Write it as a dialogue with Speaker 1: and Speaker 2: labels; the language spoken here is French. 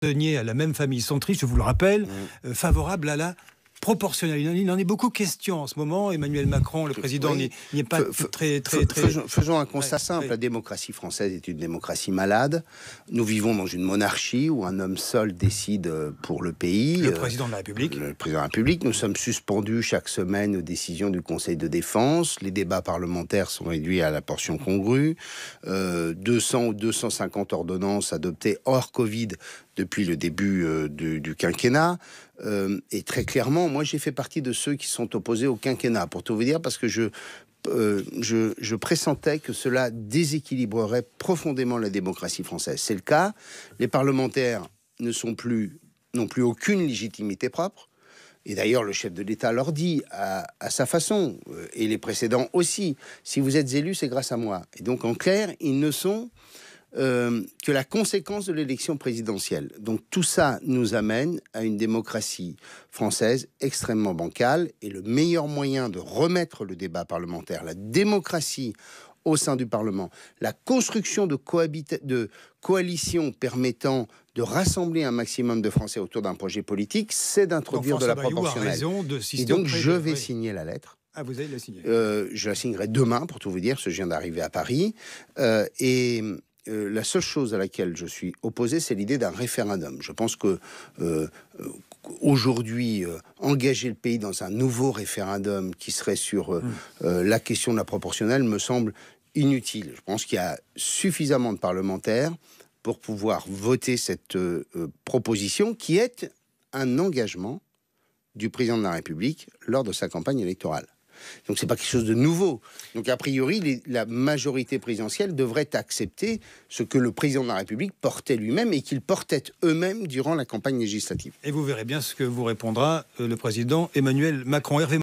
Speaker 1: à la même famille centriste, je vous le rappelle, favorable à la proportionnelle. Il en est beaucoup question en ce moment. Emmanuel Macron, le président, n'y est pas très...
Speaker 2: Faisons un constat simple. La démocratie française est une démocratie malade. Nous vivons dans une monarchie où un homme seul décide pour le pays.
Speaker 1: Le président de la République.
Speaker 2: Le président de la République. Nous sommes suspendus chaque semaine aux décisions du Conseil de défense. Les débats parlementaires sont réduits à la portion congrue. 200 ou 250 ordonnances adoptées hors Covid depuis le début du quinquennat. Et très clairement, moi j'ai fait partie de ceux qui sont opposés au quinquennat, pour tout vous dire, parce que je pressentais que cela déséquilibrerait profondément la démocratie française. C'est le cas. Les parlementaires n'ont plus aucune légitimité propre. Et d'ailleurs, le chef de l'État leur dit à sa façon, et les précédents aussi, si vous êtes élus, c'est grâce à moi. Et donc, en clair, ils ne sont que la conséquence de l'élection présidentielle. Donc tout ça nous amène à une démocratie française extrêmement bancale, et le meilleur moyen de remettre le débat parlementaire, la démocratie au sein du Parlement, la construction de coalitions permettant de rassembler un maximum de Français autour d'un projet politique, c'est d'introduire de la proportionnelle. Et donc je vais signer la lettre.
Speaker 1: Ah, vous allez la signer.
Speaker 2: Je la signerai demain, pour tout vous dire, parce que je viens d'arriver à Paris. La seule chose à laquelle je suis opposé, c'est l'idée d'un référendum. Je pense que aujourd'hui, engager le pays dans un nouveau référendum qui serait sur la question de la proportionnelle me semble inutile. Je pense qu'il y a suffisamment de parlementaires pour pouvoir voter cette proposition, qui est un engagement du président de la République lors de sa campagne électorale. Donc c'est pas quelque chose de nouveau. Donc a priori, la majorité présidentielle devrait accepter ce que le président de la République portait lui-même et qu'il portait eux-mêmes durant la campagne législative.
Speaker 1: Et vous verrez bien ce que vous répondra le président Emmanuel Macron. Hervé